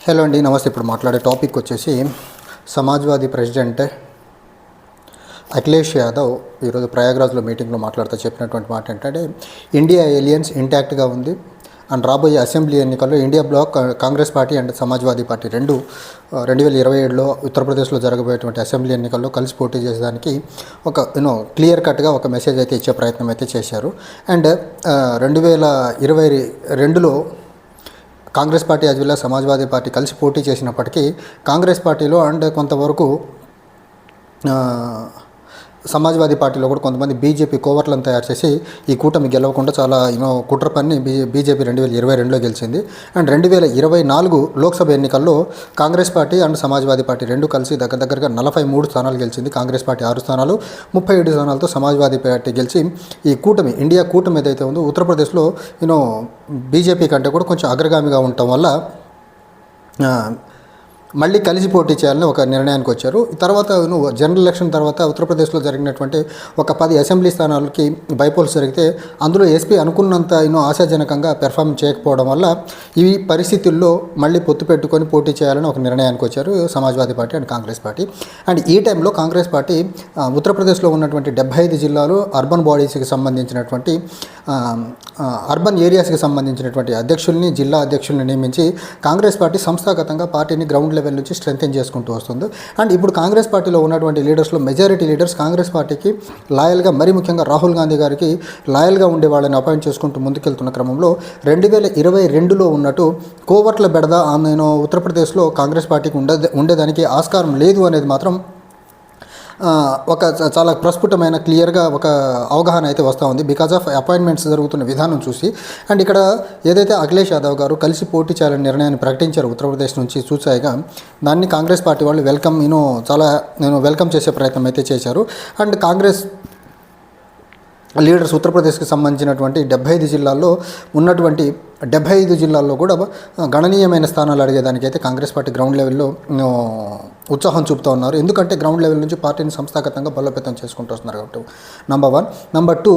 Hello అండి, నమస్తే. ఇప్పుడు మాట్లాడే టాపిక్ వచ్చేసి సమాజ్వాదీ ప్రెసిడెంట్ అఖిలేష్ యాదవ్ ఈరోజు ప్రయాగ్రాజ్లో మీటింగ్లో మాట్లాడుతూ చెప్పినటువంటి మాట ఏంటంటే, ఇండియా ఎలియన్స్ ఇంటాక్ట్గా ఉంది అండ్ రాబోయే అసెంబ్లీ ఎన్నికల్లో India bloc Congress party and Samajwadi party 2027లో ఉత్తరప్రదేశ్లో జరగబోయేటువంటి అసెంబ్లీ ఎన్నికల్లో కలిసి పోటీ చేసేదానికి ఒక క్లియర్ కట్గా ఒక మెసేజ్ అయితే ఇచ్చే ప్రయత్నం అయితే చేశారు. అండ్ 2022లో Congress party as well Samajwadi party కలిసి పోటీ చేసినప్పటికీ కాంగ్రెస్ పార్టీలో అండ్ కొంతవరకు సమాజ్వాదీ పార్టీలో కూడా కొంతమంది బీజేపీ కోవర్లను తయారు చేసి ఈ కూటమి గెలవకుండా చాలా కుట్ర పని బీజేపీ 2022లో గెలిచింది. అండ్ 2024 లోక్సభ ఎన్నికల్లో Congress party and Samajwadi party రెండు కలిసి దగ్గరగా 43 స్థానాలు గెలిచింది. కాంగ్రెస్ పార్టీ 6 స్థానాలు, 37 స్థానాలతో సమాజ్వాదీ పార్టీ గెలిచి ఈ కూటమి ఇండియా కూటమి ఏదైతే ఉందో ఉత్తరప్రదేశ్లో బీజేపీ కంటే కూడా కొంచెం అగ్రగామిగా ఉండటం వల్ల మళ్ళీ కలిసి పోటీ చేయాలని ఒక నిర్ణయానికి వచ్చారు. తర్వాత జనరల్ ఎలక్షన్ తర్వాత ఉత్తరప్రదేశ్లో జరిగినటువంటి ఒక 10 అసెంబ్లీ స్థానాలకి బైపోల్స్ జరిగితే అందులో ఎస్పీ అనుకున్నంత ఆశాజనకంగా పెర్ఫామ్ చేయకపోవడం వల్ల ఈ పరిస్థితుల్లో మళ్ళీ పొత్తు పెట్టుకొని పోటీ చేయాలని ఒక నిర్ణయానికి వచ్చారు Samajwadi party and Congress party. And ఈ టైంలో కాంగ్రెస్ పార్టీ ఉత్తరప్రదేశ్లో ఉన్నటువంటి 75 జిల్లాలు అర్బన్ బాడీస్కి సంబంధించినటువంటి అర్బన్ ఏరియాస్కి సంబంధించినటువంటి అధ్యక్షుల్ని, జిల్లా అధ్యక్షుల్ని నియమించి కాంగ్రెస్ పార్టీ సంస్థాగతంగా పార్టీని గ్రౌండ్ లెవెల్ నుంచి స్ట్రెంథెన్ చేసుకుంటూ వస్తుంది. అండ్ ఇప్పుడు కాంగ్రెస్ పార్టీలో ఉన్నటువంటి లీడర్స్లో మెజారిటీ లీడర్స్ కాంగ్రెస్ పార్టీకి లాయల్గా, మరీ ముఖ్యంగా రాహుల్ గాంధీ గారికి లాయల్గా ఉండే వాళ్ళని అపాయింట్ చేసుకుంటూ ముందుకెళ్తున్న క్రమంలో 2022లో ఉన్నట్టు కోవర్ట్ల బెడద ఉత్తరప్రదేశ్లో కాంగ్రెస్ పార్టీకి ఉండేదానికి ఆస్కారం లేదు అనేది మాత్రం ఒక చాలా ప్రస్ఫుటమైన క్లియర్గా ఒక అవగాహన అయితే వస్తూ ఉంది బికాజ్ ఆఫ్ అపాయింట్మెంట్స్ జరుగుతున్న విధానం చూసి. అండ్ ఇక్కడ ఏదైతే అఖిలేష్ యాదవ్ గారు కలిసి పోటీ చేయాలని నిర్ణయాన్ని ప్రకటించారు ఉత్తరప్రదేశ్ నుంచి చూసాయిగా, దాన్ని కాంగ్రెస్ పార్టీ వాళ్ళు వెల్కమ్ చేసే ప్రయత్నం అయితే చేశారు. అండ్ కాంగ్రెస్ లీడర్స్ ఉత్తరప్రదేశ్కి సంబంధించినటువంటి 75 జిల్లాల్లో ఉన్నటువంటి 75 జిల్లాల్లో కూడా గణనీయమైన స్థానాలు అడిగేదానికైతే కాంగ్రెస్ పార్టీ గ్రౌండ్ లెవెల్లో ఉత్సాహం చూపుతూ ఉన్నారు. ఎందుకంటే గ్రౌండ్ లెవెల్ నుంచి పార్టీని సంస్థాగతంగా బలోపేతం చేసుకుంటూ వస్తున్నారు కాబట్టి నంబర్ 1. నంబర్ 2,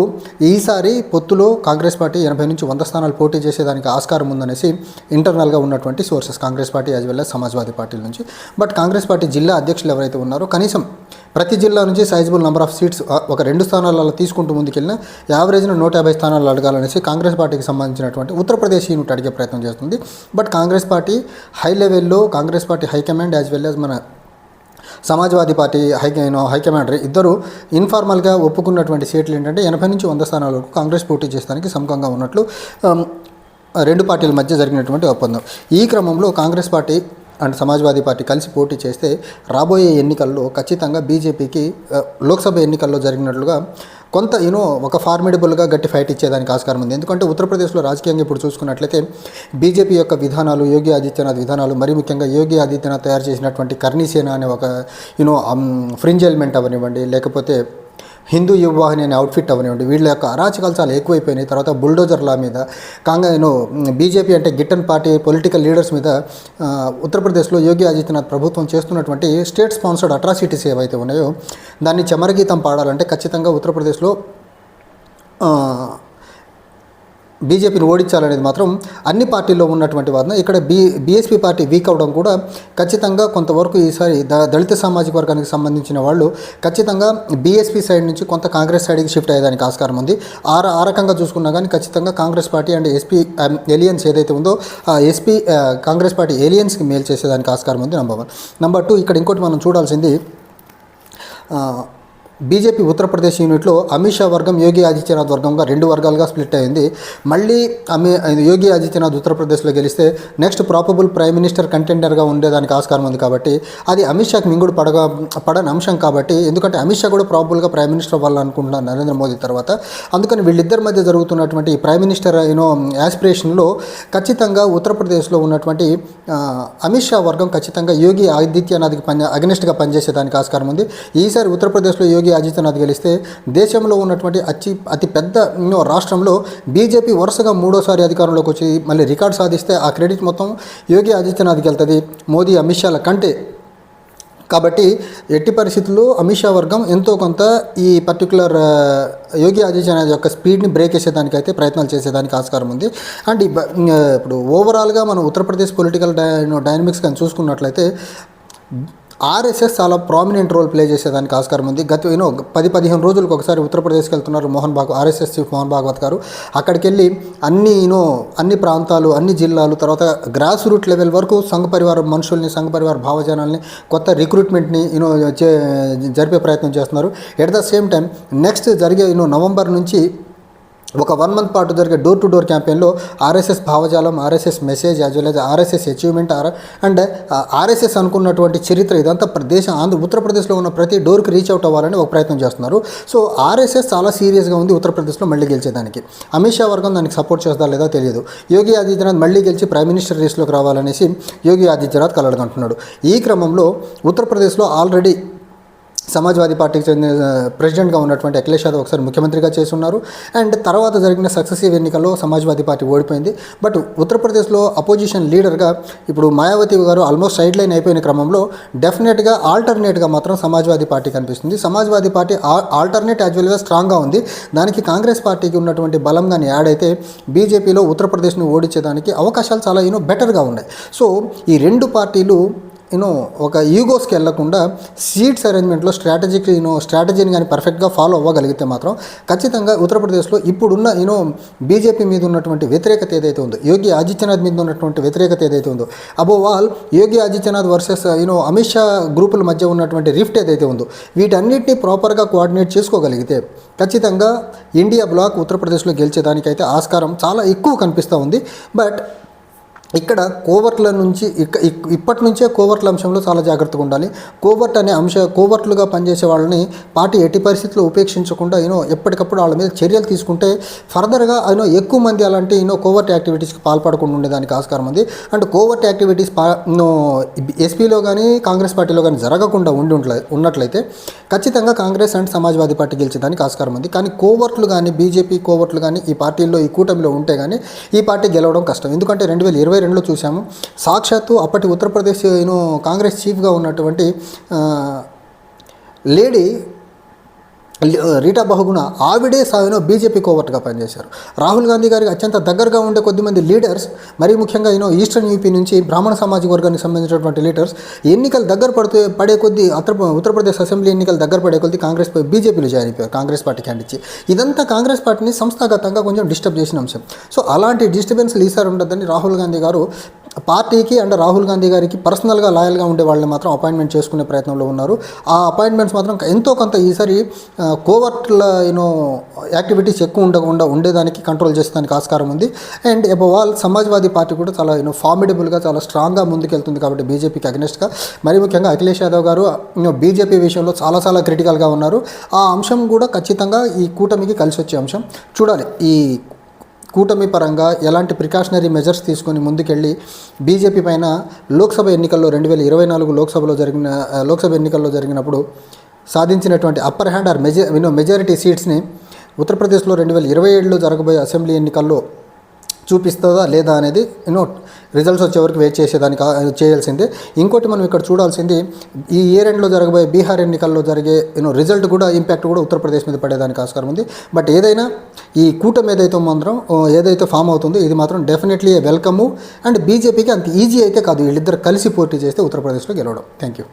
ఈసారి పొత్తులో కాంగ్రెస్ పార్టీ 80 నుంచి 100 స్థానాలు పోటీ చేసేదానికి ఆస్కారం ఉందనేసి ఇంటర్నల్గా ఉన్నటువంటి sources Congress party as well Samajwadi పార్టీల నుంచి. బట్ కాంగ్రెస్ పార్టీ జిల్లా అధ్యక్షులు ఎవరైతే ఉన్నారో కనీసం ప్రతి జిల్లా నుంచి సైజబుల్ నెంబర్ ఆఫ్ సీట్స్ ఒక 2 స్థానాలలో తీసుకుంటూ ముందుకెళ్ళిన యావరేజ్ను 150 స్థానాలు అడగాలనేసి కాంగ్రెస్ పార్టీకి సంబంధించినటువంటి ఉత్తరప్రదేశ్ యూనిట్ అడిగే ప్రయత్నం చేస్తుంది. బట్ కాంగ్రెస్ పార్టీ హై లెవెల్లో Congress party high command as well as మన సమాజ్వాదీ పార్టీ హైకమాండర్ ఇద్దరు ఇన్ఫార్మల్గా ఒప్పుకున్నటువంటి సీట్లు ఏంటంటే 80 నుంచి 100 స్థానాల వరకు కాంగ్రెస్ పోటీ చేస్తానికి సముఖంగా ఉన్నట్లు రెండు పార్టీల మధ్య జరిగినటువంటి ఒప్పందం. ఈ క్రమంలో Congress party and Samajwadi party కలిసి పోటీ చేస్తే రాబోయే ఎన్నికల్లో ఖచ్చితంగా బీజేపీకి లోక్సభ ఎన్నికల్లో జరిగినట్లుగా కొంత ఒక ఫార్మిడబుల్గా గట్టి ఫైట్ ఇచ్చేదానికి ఆస్కారం ఉంది. ఎందుకంటే ఉత్తరప్రదేశ్లో రాజకీయంగా ఇప్పుడు చూసుకున్నట్లయితే బీజేపీ యొక్క విధానాలు, యోగి ఆదిత్యనాథ్ విధానాలు, మరీ ముఖ్యంగా యోగి ఆదిత్యనాథ్ తయారు చేసినటువంటి కర్ణీసేన అనే ఒక ఫ్రింజ్ ఎలిమెంట్ అవనివ్వండి, లేకపోతే హిందూ యువవాహిని అనే అవుట్ఫిట్ అవనివ్వండి, వీళ్ళ యొక్క అరాచకాలు చాలా ఎక్కువైపోయినాయి. తర్వాత బుల్డోజర్ల మీద బీజేపీ అంటే గిట్టన్ పార్టీ పొలిటికల్ లీడర్స్ మీద ఉత్తరప్రదేశ్లో యోగి ఆదిత్యనాథ్ ప్రభుత్వం చేస్తున్నటువంటి స్టేట్ స్పాన్సర్డ్ అట్రాసిటీస్ ఏవైతే ఉన్నాయో దాన్ని చమరగీతం పాడాలంటే ఖచ్చితంగా ఉత్తరప్రదేశ్లో బీజేపీని ఓడించాలనేది మాత్రం అన్ని పార్టీల్లో ఉన్నటువంటి వాదన. ఇక్కడ బీఎస్పీ పార్టీ వీక్ అవడం కూడా ఖచ్చితంగా కొంతవరకు ఈసారి దళిత సామాజిక వర్గానికి సంబంధించిన వాళ్ళు ఖచ్చితంగా బీఎస్పీ సైడ్ నుంచి కొంత కాంగ్రెస్ సైడ్కి షిఫ్ట్ అయ్యేదానికి ఆస్కారం ఉంది. ఆ రకంగా చూసుకున్నా కానీ ఖచ్చితంగా Congress party and SP aliens ఏదైతే ఉందో ఆ కాంగ్రెస్ పార్టీ ఏలియన్స్కి మేలు చేసేదానికి ఆస్కారం ఉంది. నంబర్ 1. నంబర్ 2, ఇక్కడ ఇంకోటి మనం చూడాల్సింది బీజేపీ ఉత్తరప్రదేశ్ యూనిట్లో అమిత్ షా వర్గం యోగి ఆదిత్యనాథ్ వర్గంగా 2 వర్గాలుగా స్ప్లిట్ అయింది. మళ్ళీ యోగి ఆదిత్యనాథ్ ఉత్తరప్రదేశ్లో గెలిస్తే నెక్స్ట్ ప్రాపబుల్ ప్రైమ్ మినిస్టర్ కంటెండర్గా ఉండేదానికి ఆస్కారం ఉంది. కాబట్టి అది అమిత్ షాకి మింగుడు పడని అంశం కాబట్టి, ఎందుకంటే అమిత్ షా కూడా ప్రాపబుల్గా ప్రైమ్ మినిస్టర్ అవ్వాలనుకుంటున్నారు నరేంద్ర మోదీ తర్వాత. అందుకని వీళ్ళిద్దరి మధ్య జరుగుతున్నటువంటి ప్రైమ్ మినిస్టర్ యాస్పిరేషన్లో ఖచ్చితంగా ఉత్తరప్రదేశ్లో ఉన్నటువంటి అమిత్ షా వర్గం ఖచ్చితంగా యోగి ఆదిత్యనాథ్కి అగెనిస్ట్గా పనిచేసేదానికి ఆస్కారం ఉంది. ఈసారి ఉత్తరప్రదేశ్లో యోగి ఆదిత్యనాథ్ గెలిస్తే దేశంలో ఉన్నటువంటి అతి పెద్ద రాష్ట్రంలో బీజేపీ వరుసగా 3వ అధికారంలోకి వచ్చి మళ్ళీ రికార్డు సాధిస్తే ఆ క్రెడిట్ మొత్తం యోగి ఆదిత్యనాథ్కి వెళ్తుంది, మోదీ అమిత్ షాల కంటే. కాబట్టి ఎట్టి పరిస్థితుల్లో అమిత్ షా వర్గం ఎంతో కొంత ఈ పర్టికులర్ యోగి ఆదిత్యనాథ్ యొక్క స్పీడ్ని బ్రేక్ చేసేదానికైతే ప్రయత్నాలు చేసేదానికి ఆస్కారం ఉంది. అండ్ ఇప్పుడు ఓవరాల్గా మనం ఉత్తరప్రదేశ్ పొలిటికల్ డైనమిక్స్ కానీ చూసుకున్నట్లయితే ఆర్ఎస్ఎస్ చాలా ప్రామినెంట్ రోల్ ప్లే చేసేదానికి ఆస్కారం ఉంది. గత 10-15 రోజులకు ఒకసారి ఉత్తరప్రదేశ్కి వెళ్తున్నారు ఆర్ఎస్ఎస్ చీఫ్ మోహన్ భాగవత్ గారు. అక్కడికి వెళ్ళి అన్ని ప్రాంతాలు, అన్ని జిల్లాలు, తర్వాత గ్రాస్ రూట్ లెవెల్ వరకు సంఘ పరివార మనుషుల్ని, సంఘ పరివార భావజనాల్ని, కొత్త రిక్రూట్మెంట్ని జరిపే ప్రయత్నం చేస్తున్నారు. At the same time next జరిగే నవంబర్ నుంచి ఒక 1 month పాటు జరిగే డోర్ టు డోర్ క్యాంపెయిన్లో ఆర్ఎస్ఎస్ భావజాలం, RSS message, as well as RSS achievement and RSS అనుకున్నటువంటి చరిత్ర ఇదంతా ఉత్తరప్రదేశ్లో ఉన్న ప్రతి డోర్కి రీచ్ అవుట్ అవ్వాలని ఒక ప్రయత్నం చేస్తున్నారు. సో ఆర్ఎస్ఎస్ చాలా సీరియస్గా ఉంది ఉత్తరప్రదేశ్లో మళ్ళీ గెలిచేదానికి. అమిత్ షా వర్గం దానికి సపోర్ట్ చేస్తా లేదా తెలియదు. యోగి ఆదిత్యనాథ్ మళ్ళీ గెలిచి ప్రైమ్ మినిస్టర్ రేస్లోకి రావాలనేసి యోగి ఆదిత్యనాథ్ కలడుకుంటున్నాడు. ఈ క్రమంలో ఉత్తరప్రదేశ్లో ఆల్రెడీ సమాజ్వాదీ పార్టీకి చెందిన ప్రెసిడెంట్గా ఉన్నటువంటి అఖిలేష్ యాదవ్ ఒకసారి ముఖ్యమంత్రిగా చేసి ఉన్నారు. అండ్ తర్వాత జరిగిన సక్సెసివ్ ఎన్నికల్లో సమాజ్వాదీ పార్టీ ఓడిపోయింది. బట్ ఉత్తరప్రదేశ్లో అపోజిషన్ లీడర్గా ఇప్పుడు మాయావతి గారు ఆల్మోస్ట్ సైడ్ లైన్ అయిపోయిన క్రమంలో డెఫినెట్గా ఆల్టర్నేట్గా మాత్రం సమాజ్వాదీ పార్టీ కనిపిస్తుంది. సమాజ్వాదీ పార్టీ ఆల్టర్నేట్ యాజ్ వెల్గా స్ట్రాంగ్గా ఉంది. దానికి కాంగ్రెస్ పార్టీకి ఉన్నటువంటి బలం కానీ యాడ్ అయితే బీజేపీలో ఉత్తరప్రదేశ్ను ఓడించేదానికి అవకాశాలు చాలా బెటర్గా ఉన్నాయి. సో ఈ రెండు పార్టీలు ఒక ఈగోస్కి వెళ్లకుండా సీట్స్ అరేంజ్మెంట్లో స్ట్రాటజీని కానీ పర్ఫెక్ట్గా ఫాలో అవ్వగలిగితే మాత్రం ఖచ్చితంగా ఉత్తరప్రదేశ్లో ఇప్పుడున్న బీజేపీ మీద ఉన్నటువంటి వ్యతిరేకత ఏదైతే ఉందో, యోగి ఆదిత్యనాథ్ మీద ఉన్నటువంటి వ్యతిరేకత ఏదైతే ఉందో, above all Yogi Adityanath versus Amit Shah గ్రూపుల మధ్య ఉన్నటువంటి రిఫ్ట్ ఏదైతే ఉందో, వీటన్నిటిని ప్రాపర్గా కోఆర్డినేట్ చేసుకోగలిగితే ఖచ్చితంగా ఇండియా బ్లాక్ ఉత్తరప్రదేశ్లో గెలిచేదానికైతే ఆస్కారం చాలా ఎక్కువ కనిపిస్తూ ఉంది. బట్ ఇక్కడ కోవర్ట్ల నుంచి ఇప్పటి నుంచే కోవర్ట్ల అంశంలో చాలా జాగ్రత్తగా ఉండాలి. కోవర్ట్లుగా పనిచేసే వాళ్ళని పార్టీ ఎట్టి పరిస్థితుల్లో ఉపేక్షించకుండా ఎప్పటికప్పుడు వాళ్ళ మీద చర్యలు తీసుకుంటే ఫర్దర్గా ఎక్కువ మంది అలాంటి కోవర్ట్ యాక్టివిటీస్కి పాల్పడకుండా ఉండేదానికి ఆస్కారం ఉంది. అండ్ కోవర్ట్ యాక్టివిటీస్ ఎస్పీలో కానీ కాంగ్రెస్ పార్టీలో కానీ జరగకుండా ఉన్నట్లయితే ఖచ్చితంగా కాంగ్రెస్ అండ్ సమాజ్వాదీ పార్టీ గెలిచేదానికి ఆస్కారం ఉంది. కానీ కోవర్ట్లు కానీ బీజేపీ కోవర్ట్లు కానీ ఈ పార్టీల్లో ఈ కూటమిలో ఉంటే కానీ ఈ పార్టీ గెలవడం కష్టం. ఎందుకంటే 2022లో చూసాము, సాక్షాత్తు అప్పటి ఉత్తరప్రదేశ్ కాంగ్రెస్ చీఫ్గా ఉన్నటువంటి లేడీ రీటా బహుగుణ ఆవిడే బీజేపీ కోవర్ట్గా పనిచేశారు. రాహుల్ గాంధీ గారికి అత్యంత దగ్గరగా ఉండే కొద్దిమంది లీడర్స్, మరీ ముఖ్యంగా ఈస్టర్న్ యూపీ నుంచి బ్రాహ్మణ సామాజిక వర్గానికి సంబంధించినటువంటి లీడర్స్ ఎన్నికలు దగ్గర పడే కొద్దీ ఉత్తరప్రదేశ్ అసెంబ్లీ ఎన్నికలు దగ్గర పడే కొద్దీ బీజేపీలో జాయిన్ అయిపోయారు కాంగ్రెస్ పార్టీ క్యాండిడేట్స్. ఇదంతా కాంగ్రెస్ పార్టీని సంస్థాగతంగా కొంచెం డిస్టర్బ్ చేసిన అంశం. సో అలాంటి డిస్టర్బెన్స్లు ఈసారి ఉండదని రాహుల్ గాంధీ గారు పార్టీకి అండ్ రాహుల్ గాంధీ గారికి పర్సనల్గా లాయల్గా ఉండే వాళ్ళని మాత్రం అపాయింట్మెంట్ చేసుకునే ప్రయత్నంలో ఉన్నారు. ఆ అపాయింట్మెంట్స్ మాత్రం ఎంతో కొంత ఈసారి కోవర్ట్ల యాక్టివిటీస్ ఎక్కువ ఉండేదానికి కంట్రోల్ చేసేదానికి ఆస్కారం ఉంది. And above all Samajwadi party కూడా చాలా ఫార్మిడబుల్గా చాలా స్ట్రాంగ్గా ముందుకెళ్తుంది. కాబట్టి బీజేపీకి అగెనిస్ట్గా మరీ ముఖ్యంగా అఖిలేష్ యాదవ్ గారు బీజేపీ విషయంలో చాలా క్రిటికల్గా ఉన్నారు. ఆ అంశం కూడా ఖచ్చితంగా ఈ కూటమికి కలిసి వచ్చే అంశం. చూడాలి ఈ కూటమి పరంగా ఎలాంటి ప్రికాషనరీ మెజర్స్ తీసుకొని ముందుకెళ్ళి బీజేపీ పైన లోక్సభ ఎన్నికల్లో 2024 లోక్సభ ఎన్నికల్లో జరిగినప్పుడు సాధించినటువంటి అప్పర్ హ్యాండ్ ఆర్ మెజారిటీ సీట్స్ని ఉత్తరప్రదేశ్లో 2027లో జరగబోయే అసెంబ్లీ ఎన్నికల్లో చూపిస్తుందా లేదా అనేది రిజల్ట్స్ వచ్చే వరకు వెయిట్ చేయాల్సిందే. ఇంకోటి మనం ఇక్కడ చూడాల్సింది ఈ ఇయర్ ఎండ్లో జరగబోయే బీహార్ ఎన్నికల్లో జరిగే రిజల్ట్ కూడా ఇంపాక్ట్ కూడా ఉత్తరప్రదేశ్ మీద పడేదానికి ఆస్కారం ఉంది. బట్ ఏదైనా ఈ కూటమి ఏదైతే ఫామ్ అవుతుందో ఇది మాత్రం డెఫినెట్లీ వెల్కమ్. అండ్ బీజేపీకి అంత ఈజీ అయితే కాదు, వీళ్ళిద్దరు కలిసి పోటీ చేస్తే ఉత్తరప్రదేశ్లో గెలవడం. Thank you.